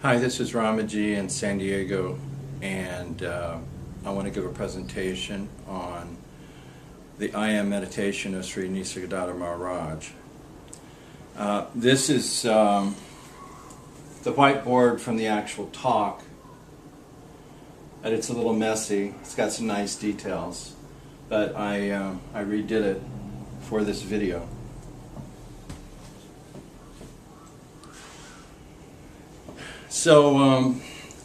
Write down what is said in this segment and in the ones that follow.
Hi, this is Ramaji in San Diego, and I want to give a presentation on the I Am meditation of Sri Nisargadatta Maharaj. This is the whiteboard from the actual talk, and it's a little messy. It's got some nice details, but I redid it for this video. So,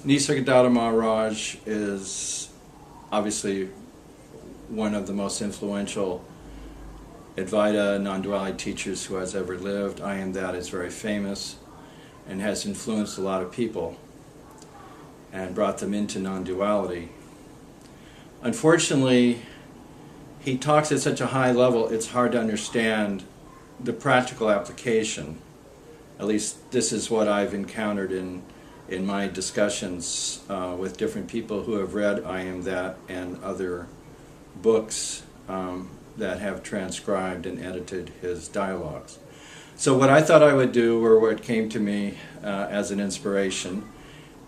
Nisargadatta Maharaj is obviously one of the most influential Advaita non-duality teachers who has ever lived. I Am That is very famous and has influenced a lot of people and brought them into non-duality. Unfortunately, he talks at such a high level, it's hard to understand the practical application. At least this is what I've encountered in my discussions with different people who have read I Am That and other books that have transcribed and edited his dialogues. So what I thought I would do, or what came to me as an inspiration,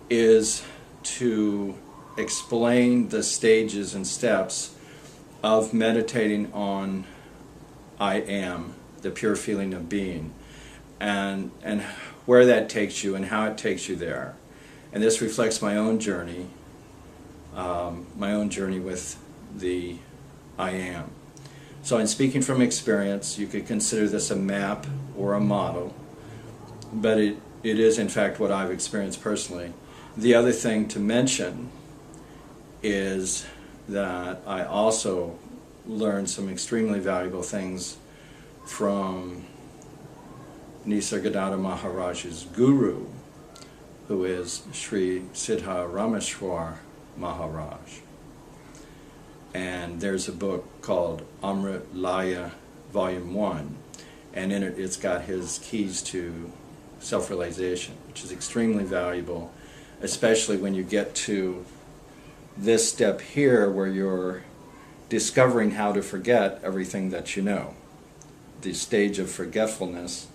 is to explain the stages and steps of meditating on I Am, the pure feeling of being, and where that takes you and how it takes you there. And this reflects my own journey with the I Am. So in speaking from experience, you could consider this a map or a model, but it is in fact what I've experienced personally. The other thing to mention is that I also learned some extremely valuable things from Nisargadatta Maharaj's guru, who is Sri Siddha Rameshwar Maharaj. And there's a book called Amrit Laya Volume 1, and in it it's got his keys to self-realization, which is extremely valuable, especially when you get to this step here where you're discovering how to forget everything that you know, the stage of forgetfulness,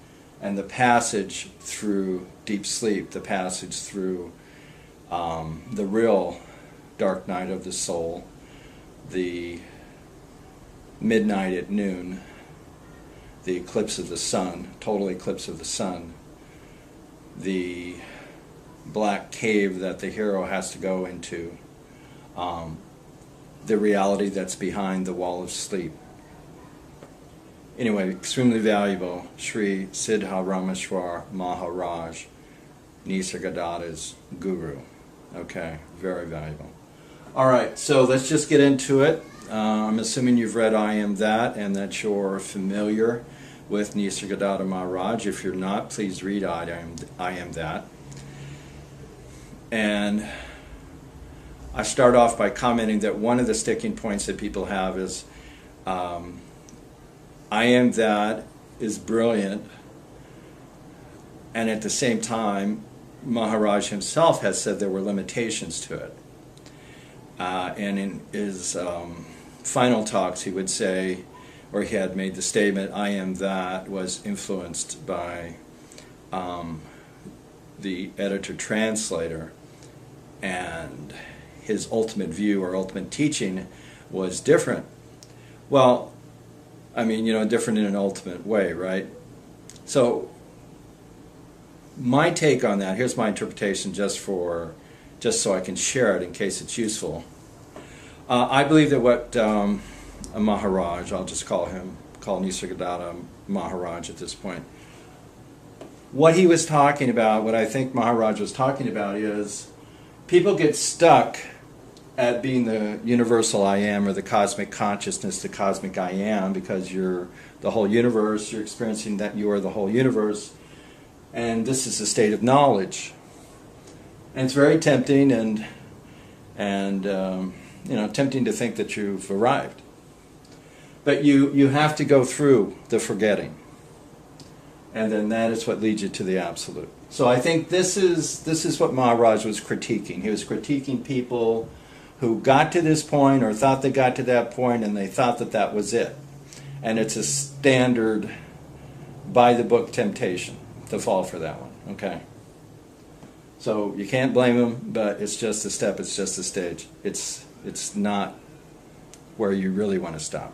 and the passage through deep sleep, the passage through the real dark night of the soul, the midnight at noon, the eclipse of the sun, total eclipse of the sun, the black cave that the hero has to go into, the reality that's behind the wall of sleep. Anyway, extremely valuable. Sri Siddha Rameshwar Maharaj, Nisargadatta's guru. Okay, very valuable. All right, so let's just get into it. I'm assuming you've read I Am That and that you're familiar with Nisargadatta Maharaj. If you're not, please read I Am That. And I start off by commenting that one of the sticking points that people have is I Am That is brilliant, and at the same time, Maharaj himself has said there were limitations to it. And in his final talks, he would say, or he had made the statement, I Am That was influenced by the editor-translator, and his ultimate view or ultimate teaching was different. Well, I mean, different in an ultimate way, right? So, my take on that, here's my interpretation just so I can share it in case it's useful. I believe that what a Maharaj, I'll just call Nisargadatta Maharaj at this point, what he was talking about, what I think Maharaj was talking about is people get stuck at being the universal I Am, or the cosmic consciousness, the cosmic I Am, because you're the whole universe, you're experiencing that you are the whole universe, and this is a state of knowledge. And it's very tempting and tempting to think that you've arrived. But you have to go through the forgetting, and then that is what leads you to the absolute. So I think this is what Maharaj was critiquing. He was critiquing people who got to this point or thought they got to that point, and they thought that that was it. And it's a standard by the book temptation to fall for that one. Okay. So you can't blame them, but it's just a step, it's just a stage. It's not where you really want to stop.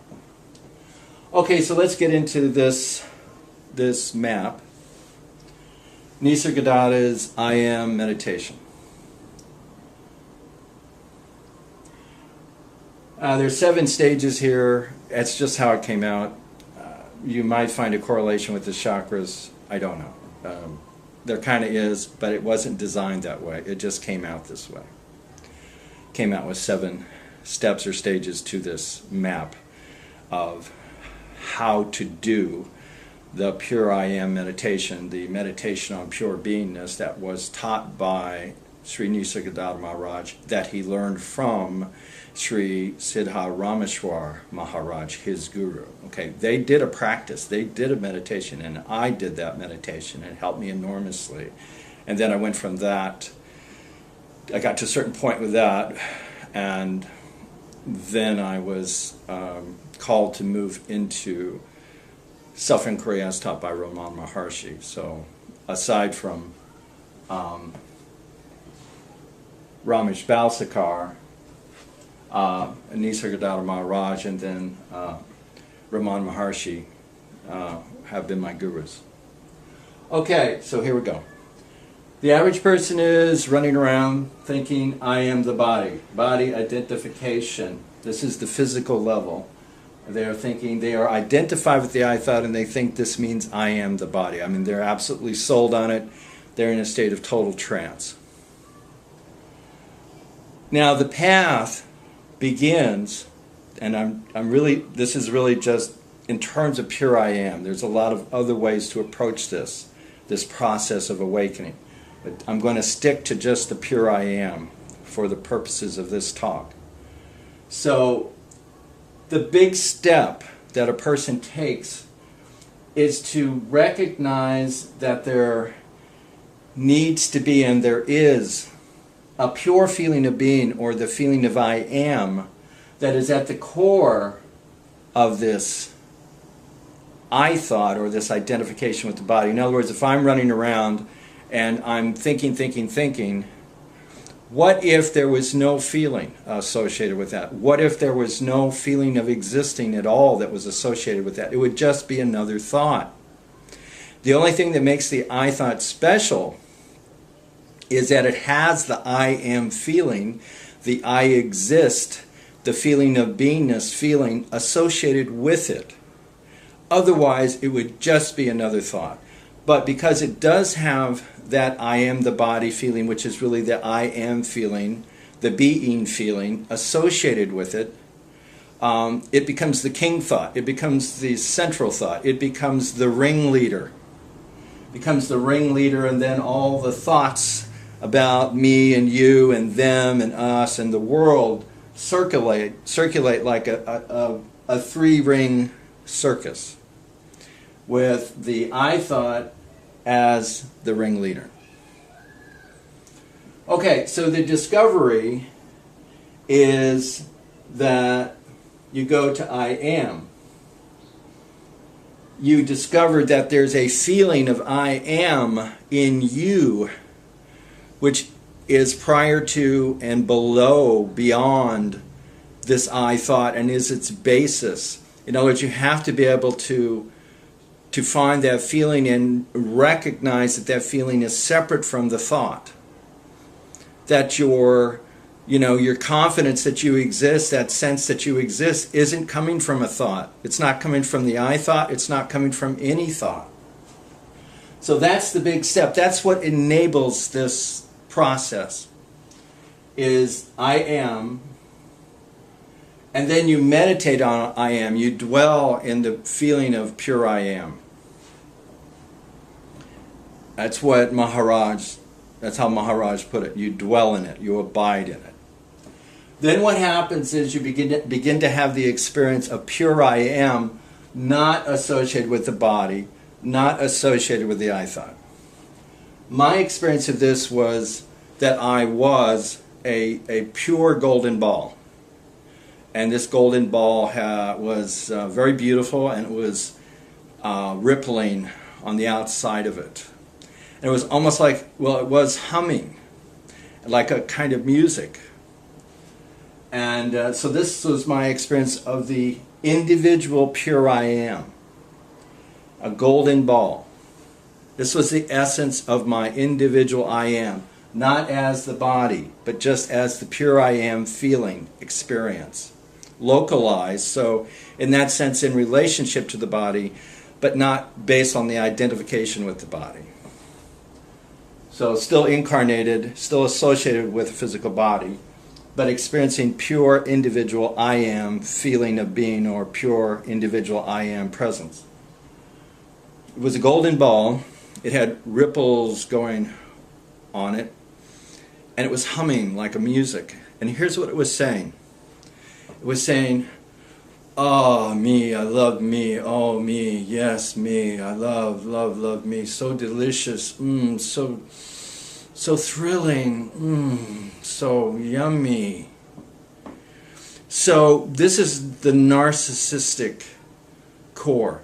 Okay, so let's get into this map. Nisargadatta's I Am meditation. There's 7 stages here. That's just how it came out. You might find a correlation with the chakras. I don't know. There kind of is, but it wasn't designed that way. It just came out this way. Came out with 7 steps or stages to this map of how to do the pure I Am meditation, the meditation on pure beingness that was taught by Sri Nisargadatta Maharaj, that he learned from Sri Siddha Rameshwar Maharaj, his guru. Okay, they did a practice, they did a meditation, and I did that meditation, and it helped me enormously. And then I went from that, I got to a certain point with that, and then I was called to move into self-inquiry as taught by Ramana Maharshi. So aside from Ramesh Balsekar, Nisargadatta Maharaj, and then Ramana Maharshi have been my gurus. Okay, so here we go. The average person is running around thinking, I am the body. Body identification. This is the physical level. They are thinking, they are identified with the I thought, and they think this means I am the body. I mean, they're absolutely sold on it. They're in a state of total trance. Now the path begins, and I'm really, this is really just in terms of pure I Am. There's a lot of other ways to approach this process of awakening. But I'm going to stick to just the pure I Am for the purposes of this talk. So the big step that a person takes is to recognize that there needs to be, and there is, a pure feeling of being, or the feeling of I Am, that is at the core of this I thought, or this identification with the body. In other words, if I'm running around and I'm thinking, what if there was no feeling associated with that? What if there was no feeling of existing at all that was associated with that? It would just be another thought. The only thing that makes the I thought special is that it has the I am feeling, the I exist, the feeling of beingness feeling associated with it. Otherwise, it would just be another thought. But because it does have that I am the body feeling, which is really the I am feeling, the being feeling associated with it, it becomes the king thought. It becomes the central thought. It becomes the ringleader. It becomes the ringleader, and then all the thoughts about me and you and them and us and the world circulate like a 3-ring circus, with the I thought as the ringleader. Okay, so the discovery is that you go to I am. You discover that there's a feeling of I am in you, which is prior to and below, beyond this I thought, and is its basis. In other words, you have to be able to find that feeling and recognize that that feeling is separate from the thought. That your confidence that you exist, that sense that you exist, isn't coming from a thought. It's not coming from the I thought. It's not coming from any thought. So that's the big step. That's what enables this process, is I am. And then you meditate on I am. You dwell in the feeling of pure I am. That's what that's how Maharaj put it. You dwell in it. You abide in it. Then what happens is you begin to have the experience of pure I am, not associated with the body, not associated with the I thought. My experience of this was that I was a pure golden ball. And this golden ball was very beautiful, and it was rippling on the outside of it. And it was almost like, well, it was humming, like a kind of music. And so this was my experience of the individual pure I am, a golden ball. This was the essence of my individual I am, not as the body, but just as the pure I am feeling experience. Localized, so in that sense in relationship to the body, but not based on the identification with the body. So still incarnated, still associated with a physical body, but experiencing pure individual I am feeling of being, or pure individual I am presence. It was a golden ball. It had ripples going on it, and it was humming like a music. And here's what it was saying. It was saying, oh, me, I love me, oh, me, yes, me, I love, love, love me, so delicious, so thrilling, so yummy. So this is the narcissistic core.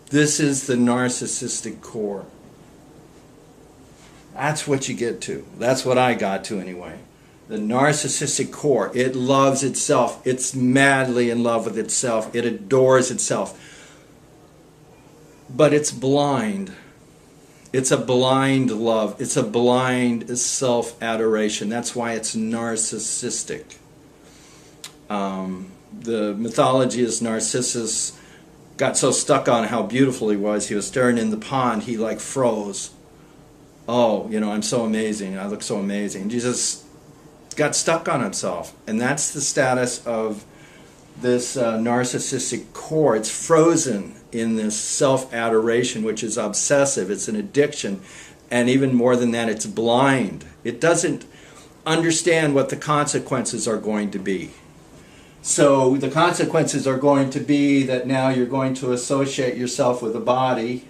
This is the narcissistic core. That's what you get to. That's what I got to anyway. The narcissistic core. It loves itself. It's madly in love with itself. It adores itself. But it's blind. It's a blind love. It's a blind self-adoration. That's why it's narcissistic. The mythology is Narcissus got so stuck on how beautiful he was staring in the pond, he like froze. Oh, I'm so amazing. I look so amazing. Jesus got stuck on himself. And that's the status of this narcissistic core. It's frozen in this self-adoration, which is obsessive. It's an addiction. And even more than that, it's blind. It doesn't understand what the consequences are going to be. So the consequences are going to be that now you're going to associate yourself with a body,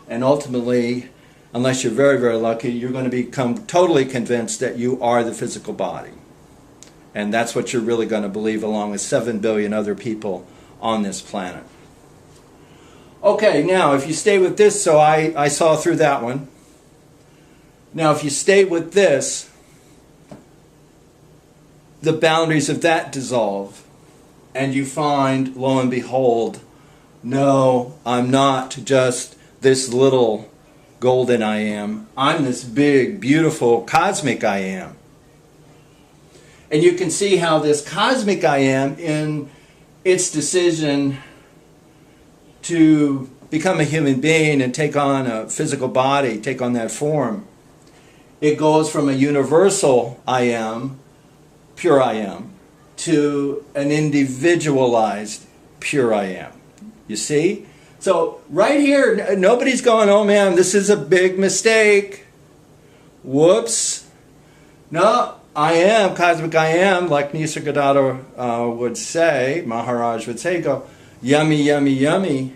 and ultimately, unless you're very, very lucky, you're going to become totally convinced that you are the physical body. And that's what you're really going to believe, along with 7 billion other people on this planet. Okay, now if you stay with this, so I saw through that one. Now if you stay with this, the boundaries of that dissolve, and you find, lo and behold, no, I'm not just this little golden I am. I'm this big, beautiful, cosmic I am. And you can see how this cosmic I am, in its decision to become a human being and take on a physical body, take on that form, it goes from a universal I am, pure I am, to an individualized pure I am. You see? So right here, nobody's going, oh man, this is a big mistake. Whoops. No, I am, cosmic I am, like Nisargadatta would say, Maharaj would say, go, yummy, yummy, yummy.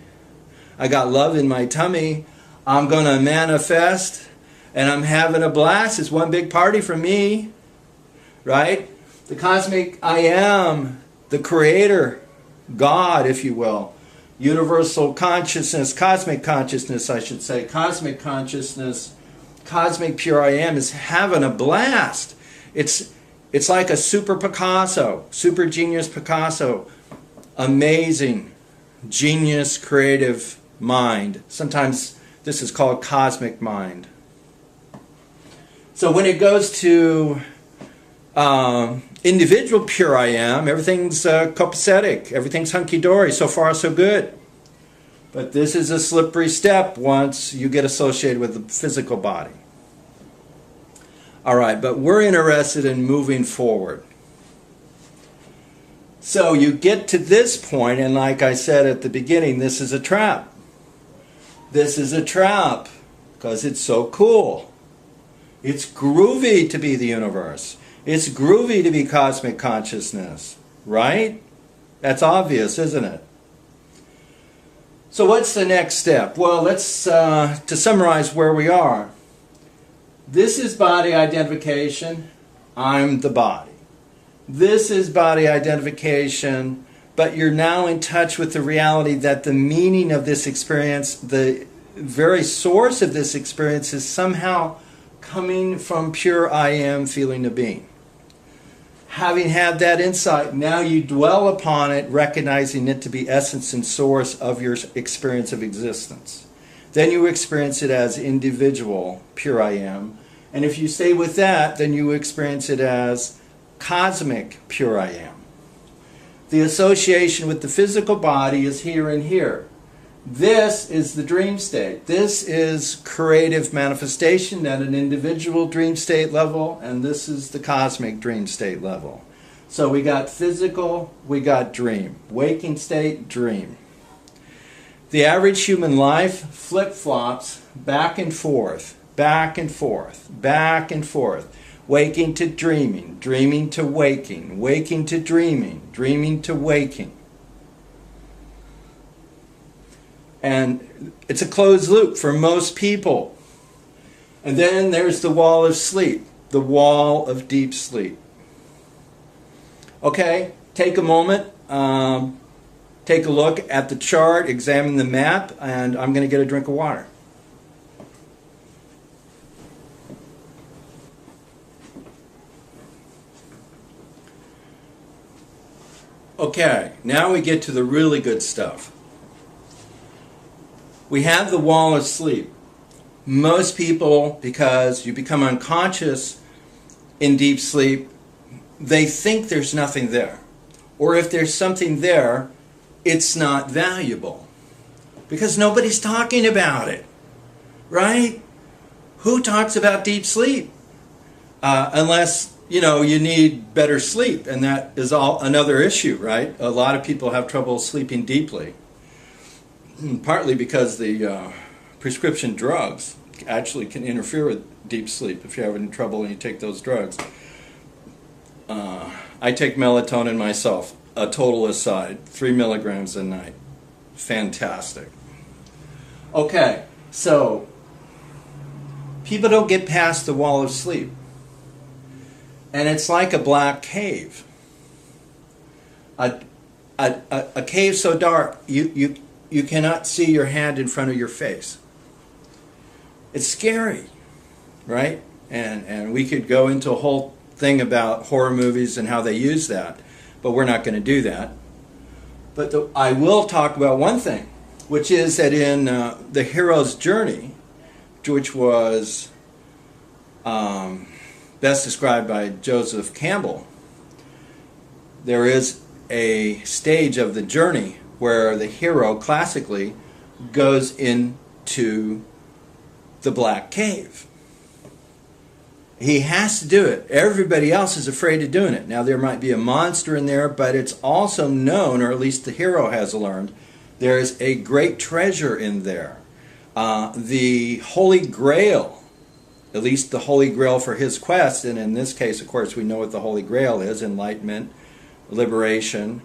I got love in my tummy. I'm going to manifest, and I'm having a blast. It's one big party for me. Right? The cosmic I am, the creator, God, if you will, universal consciousness, cosmic consciousness, I should say, cosmic consciousness, cosmic pure I am is having a blast. It's like a super Picasso, super genius Picasso, amazing, genius, creative mind. Sometimes this is called cosmic mind. So when it goes to individual pure I am, everything's copacetic, everything's hunky-dory, so far so good. But this is a slippery step once you get associated with the physical body. All right, but we're interested in moving forward. So you get to this point, and like I said at the beginning, this is a trap. This is a trap because it's so cool. It's groovy to be the universe. It's groovy to be cosmic consciousness, right? That's obvious, isn't it? So what's the next step? Well, let's, to summarize where we are. This is body identification. I'm the body. This is body identification, but you're now in touch with the reality that the meaning of this experience, the very source of this experience is somehow coming from pure I am feeling of being. Having had that insight, now you dwell upon it, recognizing it to be essence and source of your experience of existence. Then you experience it as individual, pure I am. And if you stay with that, then you experience it as cosmic, pure I am. The association with the physical body is here and here. This is the dream state. This is creative manifestation at an individual dream state level, and this is the cosmic dream state level. So we got physical, we got dream. Waking state, dream. The average human life flip-flops back and forth, back and forth, back and forth. Waking to dreaming, dreaming to waking, waking to dreaming, dreaming to waking. And it's a closed loop for most people. And then there's the wall of sleep, the wall of deep sleep. Okay, take a moment, take a look at the chart, examine the map, and I'm going to get a drink of water. Okay, now we get to the really good stuff. We have the wall of sleep. Most people, because you become unconscious in deep sleep, they think there's nothing there. Or if there's something there, it's not valuable. Because nobody's talking about it. Right? Who talks about deep sleep? Unless, you need better sleep. And that is all another issue, right? A lot of people have trouble sleeping deeply. Partly because the prescription drugs actually can interfere with deep sleep if you're having trouble and you take those drugs. I take melatonin myself, a total aside, 3 milligrams a night. Fantastic. Okay, so people don't get past the wall of sleep. And it's like a black cave. A cave so dark, you cannot see your hand in front of your face. It's scary, right? And we could go into a whole thing about horror movies and how they use that, but we're not going to do that. But I will talk about one thing, which is that in the hero's journey, which was best described by Joseph Campbell, there is a stage of the journey where the hero classically goes into the black cave. He has to do it. Everybody else is afraid of doing it. Now there might be a monster in there, but it's also known, or at least the hero has learned, there's a great treasure in there. The Holy Grail, at least the Holy Grail for his quest, and in this case, of course, we know what the Holy Grail is: enlightenment, liberation,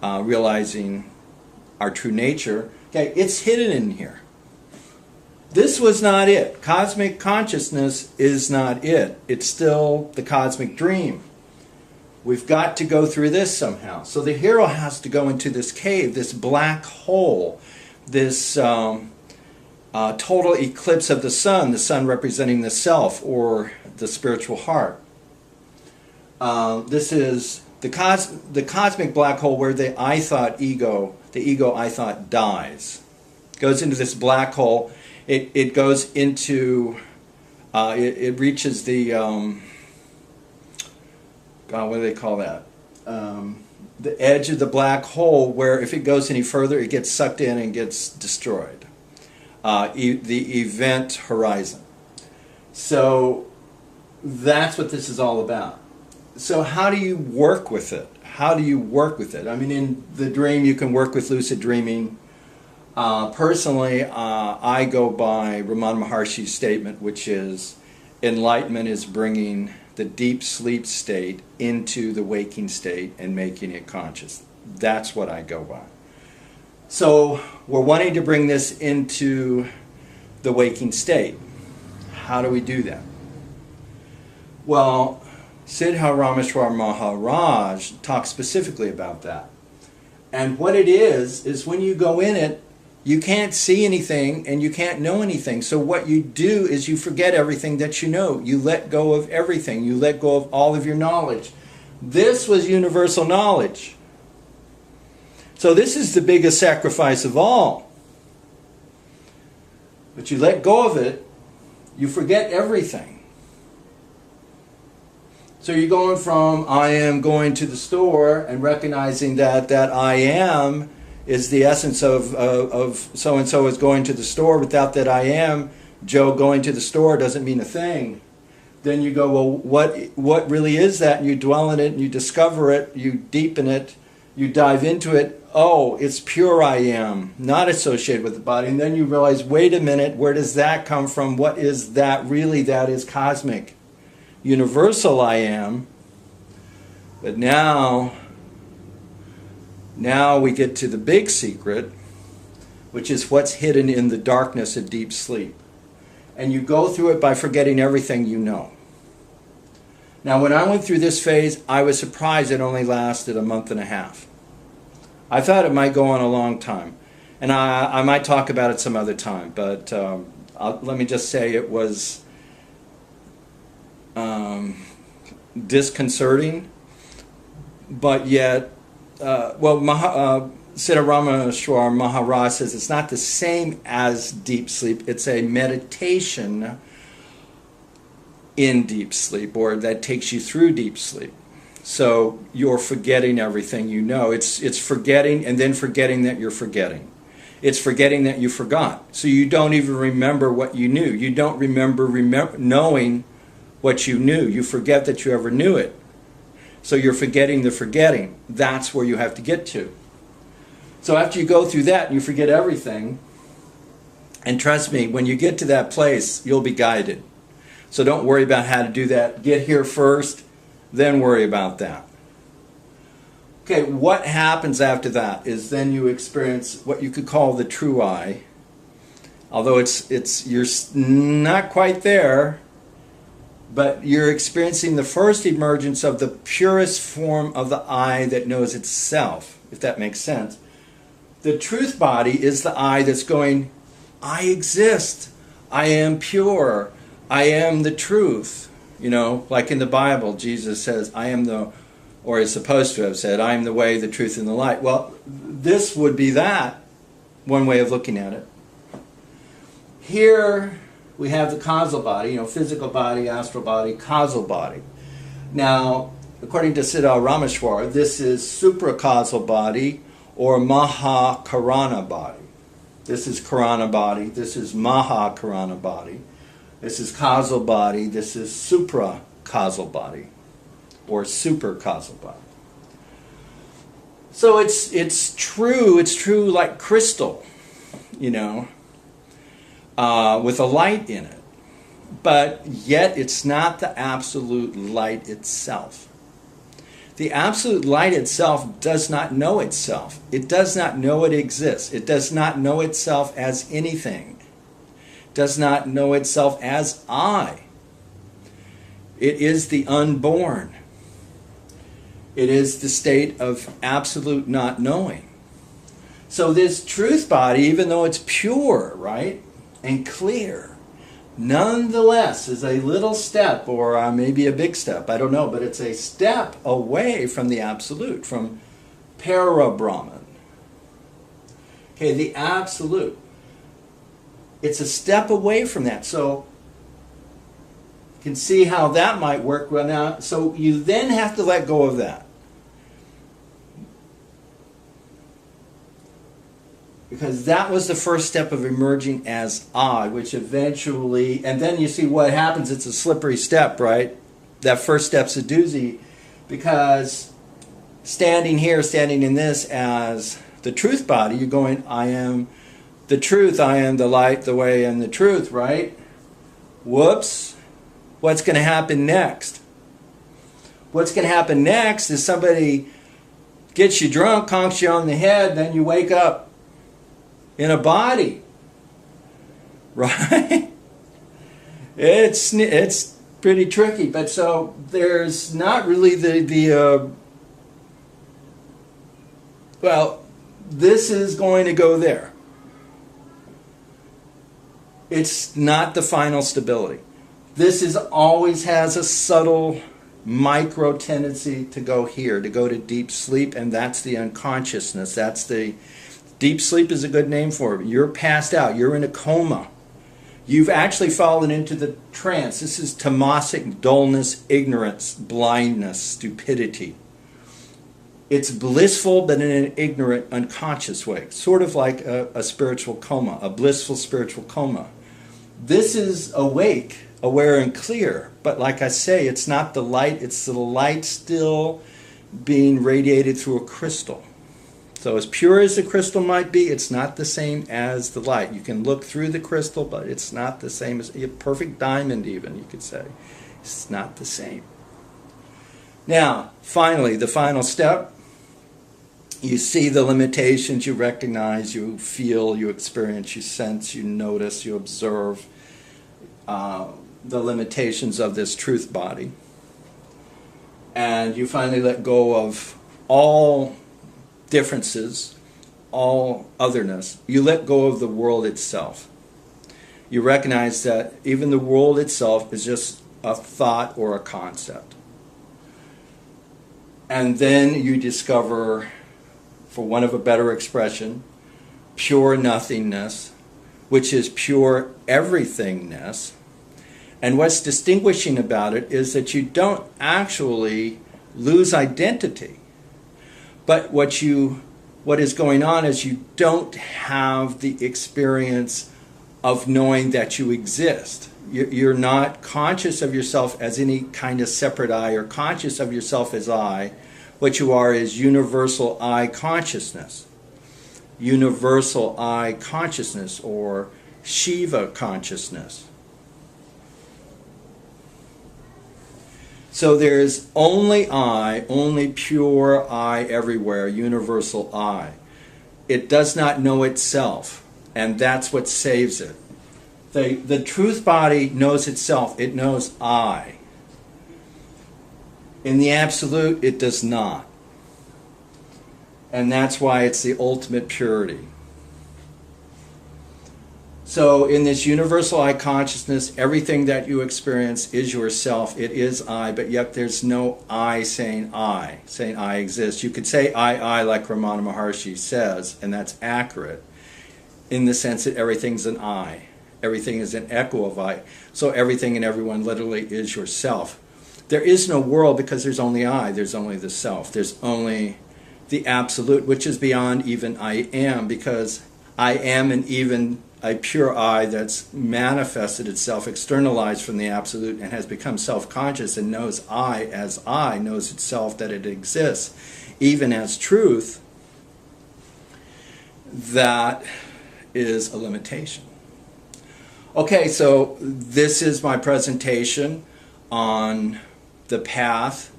realizing our true nature. Okay, it's hidden in here. This was not it. Cosmic consciousness is not it. It's still the cosmic dream. We've got to go through this somehow. So the hero has to go into this cave, this black hole, this total eclipse of the sun representing the self or the spiritual heart. This is the cosmic black hole where the ego I thought dies. Goes into this black hole. It goes into, it reaches the, God, what do they call that? The edge of the black hole, where if it goes any further, it gets sucked in and gets destroyed. The event horizon. So that's what this is all about. So how do you work with it? How do you work with it? I mean, in the dream, you can work with lucid dreaming. Personally, I go by Ramana Maharshi's statement, which is enlightenment is bringing the deep sleep state into the waking state and making it conscious. That's what I go by. So we're wanting to bring this into the waking state. How do we do that? Well, Siddha Rameshwar Maharaj talks specifically about that. And what it is when you go in it, You can't see anything and you can't know anything. So what you do is you forget everything that you know. You let go of everything. You let go of all of your knowledge. This was universal knowledge. So this is the biggest sacrifice of all. But you let go of it, you forget everything. So you're going from I am going to the store and recognizing that I am is the essence of so-and-so is going to the store. Without that I am, Joe going to the store doesn't mean a thing. Then you go, well, what really is that? And you dwell in it, and you discover it, you deepen it, you dive into it. Oh, it's pure I am, not associated with the body. And then you realize, wait a minute, where does that come from? What is that really? That is cosmic. Universal I am. But now we get to the big secret, which is what's hidden in the darkness of deep sleep. And you go through it by forgetting everything you know. Now, when I went through this phase, I was surprised it only lasted a month and a half. I thought it might go on a long time. And I might talk about it some other time, but let me just say it was disconcerting, but yet Siddharameshwar Maharaj says it's not the same as deep sleep. It's a meditation in deep sleep, or that takes you through deep sleep. So you're forgetting everything you know. It's forgetting and then forgetting that you're forgetting. It's forgetting that you forgot. So you don't even remember what you knew. You don't remember knowing what you knew. You forget that you ever knew it. So you're forgetting the forgetting. That's where you have to get to. So after you go through that and you forget everything, and trust me, when you get to that place, you'll be guided. So don't worry about how to do that. Get here first, then worry about that. Okay, what happens after that is then you experience what you could call the true I. Although you're not quite there, but you're experiencing the first emergence of the purest form of the I that knows itself, if that makes sense. The truth body is the I that's going, I exist, I am pure, I am the truth. You know, like in the Bible, Jesus says, I am the, or is supposed to have said, I am the way, the truth, and the light. Well, this would be that, one way of looking at it. Here we have the causal body, physical body, astral body, causal body. Now, according to Siddha Rameshwar, this is supracausal body or Mahakarana body. This is Karana body, this is Mahakarana body. This is causal body, this is supracausal body or supercausal body. So it's true like crystal, with a light in it. But yet it's not the absolute light itself. The absolute light itself does not know itself. It does not know it exists. It does not know itself as anything. It does not know itself as I. It is the unborn. It is the state of absolute not knowing. So this truth body, even though it's pure, right, and clear, nonetheless is a little step, or maybe a big step, I don't know, but it's a step away from the absolute, from para-Brahman. Okay, the absolute. It's a step away from that. So you can see how that might work right now. So you then have to let go of that. Because that was the first step of emerging as I, which eventually, and then you see what happens, it's a slippery step, right? That first step's a doozy, because standing here, standing in this as the truth body, you're going, I am the truth, I am the light, the way, and the truth, right? Whoops. What's going to happen next? What's going to happen next is somebody gets you drunk, conks you on the head, then you wake up in a body, right? It's pretty tricky, but so there's not really well, this is going to go there. It's not the final stability. This is always has a subtle micro tendency to go here, to go to deep sleep, and that's the unconsciousness. That's the deep sleep is a good name for it. You're passed out. You're in a coma. You've actually fallen into the trance. This is tamasic dullness, ignorance, blindness, stupidity. It's blissful, but in an ignorant, unconscious way, sort of like a spiritual coma, a blissful spiritual coma. This is awake, aware and clear, but like I say, it's not the light, it's the light still being radiated through a crystal. So as pure as the crystal might be, it's not the same as the light. You can look through the crystal, but it's not the same as a perfect diamond even, you could say. It's not the same. Now, finally, the final step. You see the limitations, you recognize, you feel, you experience, you sense, you notice, you observe the limitations of this truth body. And you finally let go of all differences, all otherness. You let go of the world itself. You recognize that even the world itself is just a thought or a concept. And then you discover, for want of a better expression, pure nothingness, which is pure everythingness. And what's distinguishing about it is that you don't actually lose identity. But what is going on is you don't have the experience of knowing that you exist. You're not conscious of yourself as any kind of separate I or conscious of yourself as I. What you are is universal I consciousness. Universal I consciousness, or Shiva consciousness. So there's only I, only pure I everywhere, universal I. It does not know itself, and that's what saves it. The truth body knows itself, it knows I. In the absolute, it does not. And that's why it's the ultimate purity. So in this universal I consciousness, everything that you experience is yourself. It is I, but yet there's no I saying I exist. You could say I like Ramana Maharshi says, and that's accurate in the sense that everything's an I. Everything is an echo of I. So everything and everyone literally is yourself. There is no world because there's only I, there's only the self. There's only the absolute, which is beyond even I am, because I am an even a pure I that's manifested itself, externalized from the absolute, and has become self-conscious and knows I, knows itself that it exists, even as truth. That is a limitation. Okay, so this is my presentation on the path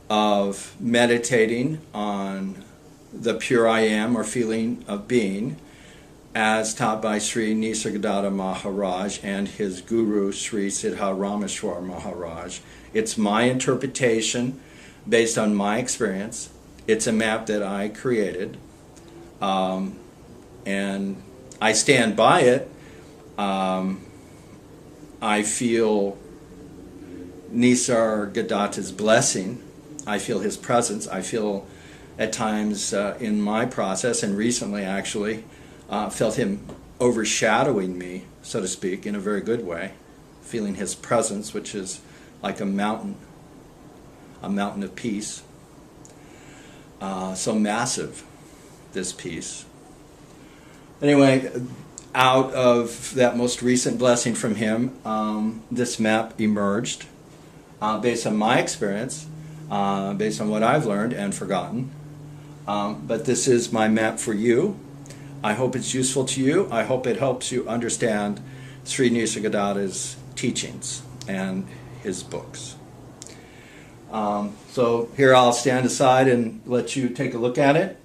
of meditating on the pure I am, or feeling of being, as taught by Sri Nisargadatta Maharaj and his guru Sri Siddha Rameshwar Maharaj. It's my interpretation based on my experience. It's a map that I created, and I stand by it. I feel Nisargadatta's blessing. I feel his presence. I feel at times in my process, and recently actually, felt him overshadowing me, so to speak, in a very good way. Feeling his presence, which is like a mountain of peace. So massive, this peace. Anyway, out of that most recent blessing from him, this map emerged based on my experience, based on what I've learned and forgotten. But this is my map for you. I hope it's useful to you. I hope it helps you understand Sri Nisargadatta's teachings and his books. So here I'll stand aside and let you take a look at it.